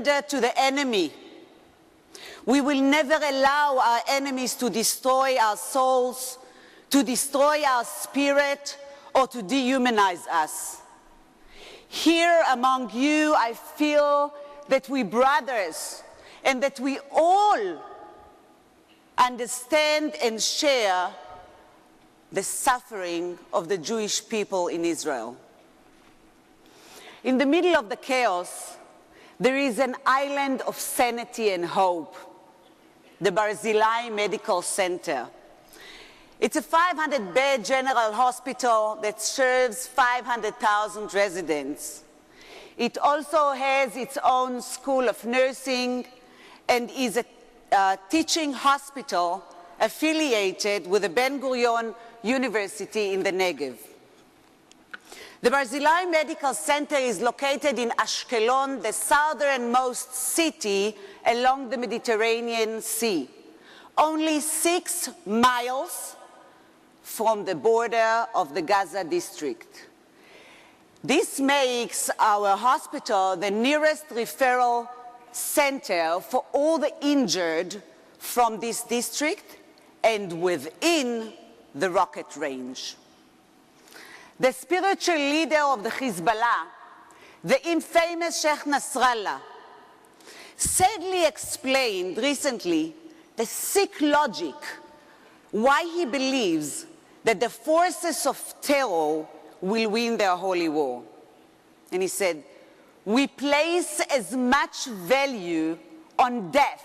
surrender to the enemy. We will never allow our enemies to destroy our souls, to destroy our spirit, or to dehumanize us. Here among you, I feel that we brothers and that we all understand and share the suffering of the Jewish people in Israel. In the middle of the chaos, there is an island of sanity and hope, the Barzilai Medical Center. It's a 500-bed general hospital that serves 500,000 residents. It also has its own school of nursing and is a teaching hospital affiliated with the Ben-Gurion University in the Negev. The Barzilai Medical Center is located in Ashkelon, the southernmost city along the Mediterranean Sea, only 6 miles from the border of the Gaza district. This makes our hospital the nearest referral center for all the injured from this district and within the rocket range. The spiritual leader of the Hezbollah, the infamous Sheikh Nasrallah, sadly explained recently the sick logic why he believes that the forces of terror will win their holy war. And he said, "We place as much value on death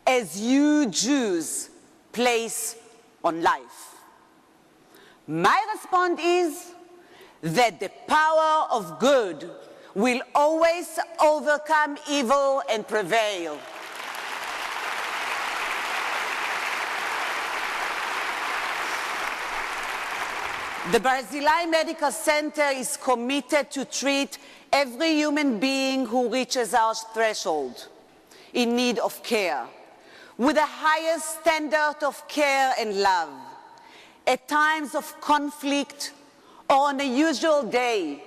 as you Jews place on life." My response is that the power of good will always overcome evil and prevail. The Barzilai Medical Center is committed to treat every human being who reaches our threshold in need of care with the highest standard of care and love. At times of conflict or on a usual day,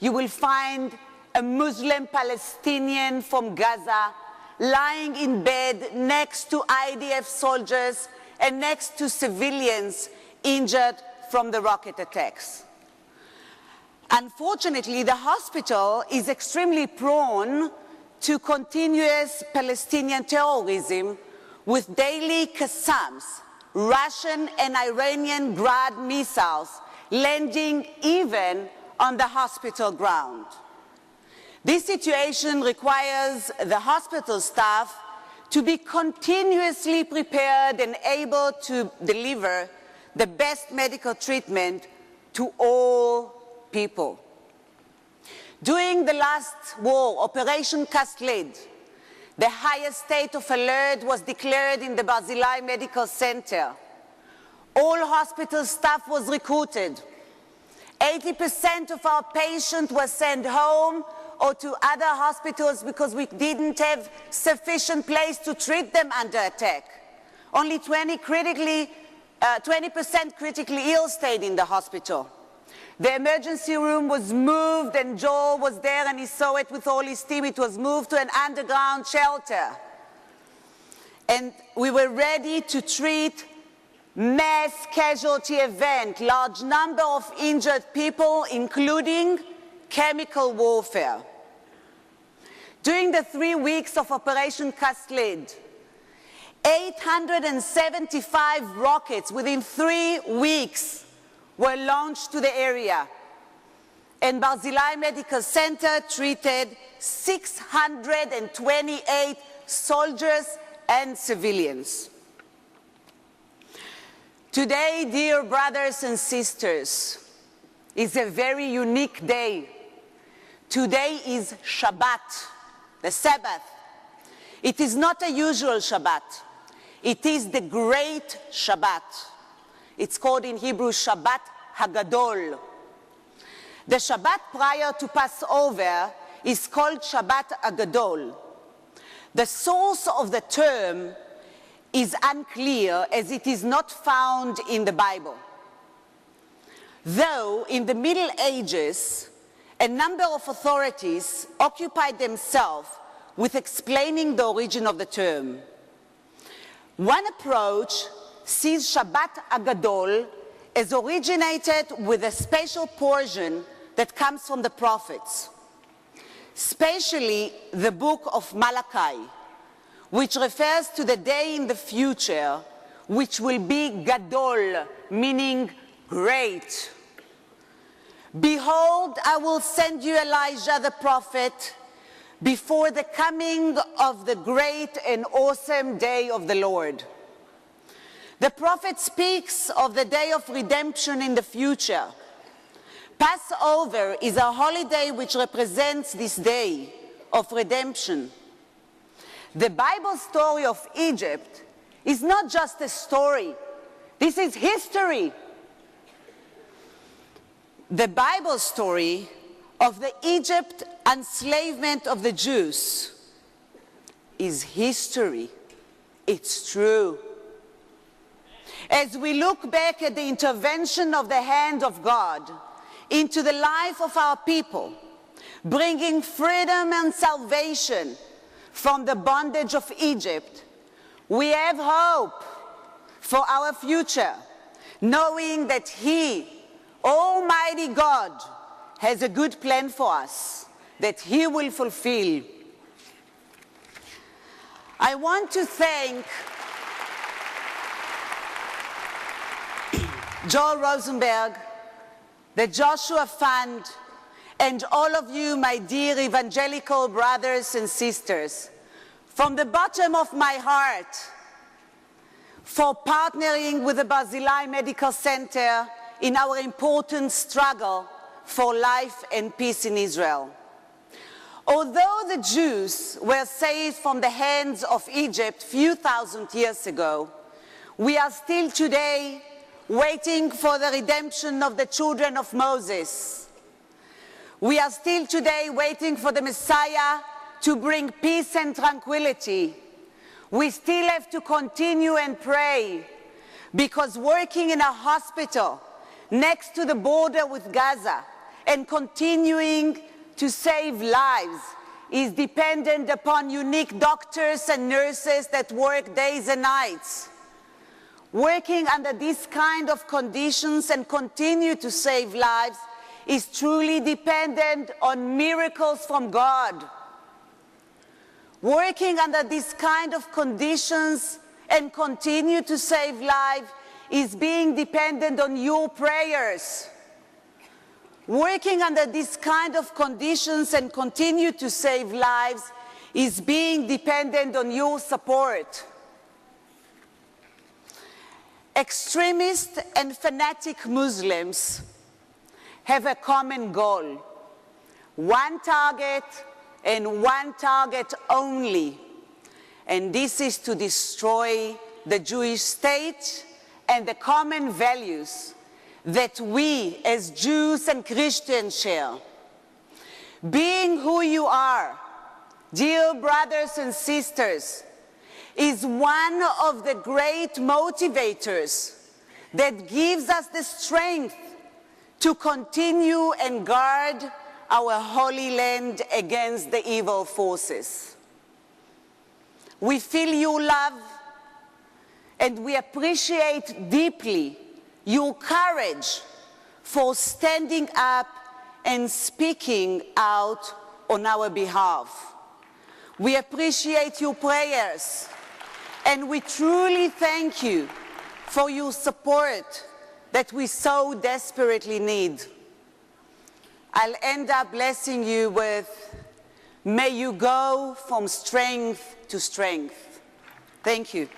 you will find a Muslim Palestinian from Gaza lying in bed next to IDF soldiers and next to civilians injured from the rocket attacks. Unfortunately, the hospital is extremely prone to continuous Palestinian terrorism with daily Qassams, Russian and Iranian Grad missiles landing even on the hospital ground. This situation requires the hospital staff to be continuously prepared and able to deliver the best medical treatment to all people. During the last war, Operation Cast Lead, the highest state of alert was declared in the Barzilai Medical Center. All hospital staff was recruited. 80% of our patients were sent home or to other hospitals because we didn't have sufficient place to treat them under attack. Only 20% critically ill stayed in the hospital. The emergency room was moved, and Joel was there and he saw it with all his team. It was moved to an underground shelter. And we were ready to treat mass casualty event, large number of injured people, including chemical warfare. During the 3 weeks of Operation Cast Lead, 875 rockets within 3 weeks were launched to the area, and Barzilai Medical Center treated 628 soldiers and civilians. Today, dear brothers and sisters, is a very unique day. Today is Shabbat, the Sabbath. It is not a usual Shabbat. It is the great Shabbat. It's called in Hebrew Shabbat Hagadol. The Shabbat prior to Passover is called Shabbat Hagadol. The source of the term is unclear, as it is not found in the Bible. Though in the Middle Ages, a number of authorities occupied themselves with explaining the origin of the term. One approach sees Shabbat Agadol as originated with a special portion that comes from the prophets, especially the book of Malachi, which refers to the day in the future which will be Gadol, meaning great. Behold, I will send you Elijah the prophet before the coming of the great and awesome day of the Lord. The prophet speaks of the day of redemption in the future. Passover is a holiday which represents this day of redemption. The Bible story of Egypt is not just a story. This is history. The Bible story of the Egypt enslavement of the Jews is history. It's true. As we look back at the intervention of the hand of God into the life of our people, bringing freedom and salvation from the bondage of Egypt, we have hope for our future, knowing that He, Almighty God, has a good plan for us that He will fulfill. I want to thank Joel Rosenberg, the Joshua Fund, and all of you, my dear evangelical brothers and sisters, from the bottom of my heart, for partnering with the Barzilai Medical Center in our important struggle for life and peace in Israel. Although the Jews were saved from the hands of Egypt a few thousand years ago, we are still today waiting for the redemption of the children of Moses. We are still today waiting for the Messiah to bring peace and tranquility. We still have to continue and pray, because working in a hospital next to the border with Gaza and continuing to save lives is dependent upon unique doctors and nurses that work days and nights. Working under these kind of conditions and continue to save lives is truly dependent on miracles from God. Working under these kind of conditions and continue to save lives is being dependent on your prayers. Working under these kind of conditions and continue to save lives is being dependent on your support. Extremist and fanatic Muslims have a common goal, one target and one target only, and this is to destroy the Jewish state and the common values that we as Jews and Christians share. Being who you are, dear brothers and sisters, is one of the great motivators that gives us the strength to continue and guard our Holy Land against the evil forces. We feel your love, and we appreciate deeply your courage for standing up and speaking out on our behalf. We appreciate your prayers, and we truly thank you for your support that we so desperately need. I'll end up blessing you with, may you go from strength to strength. Thank you.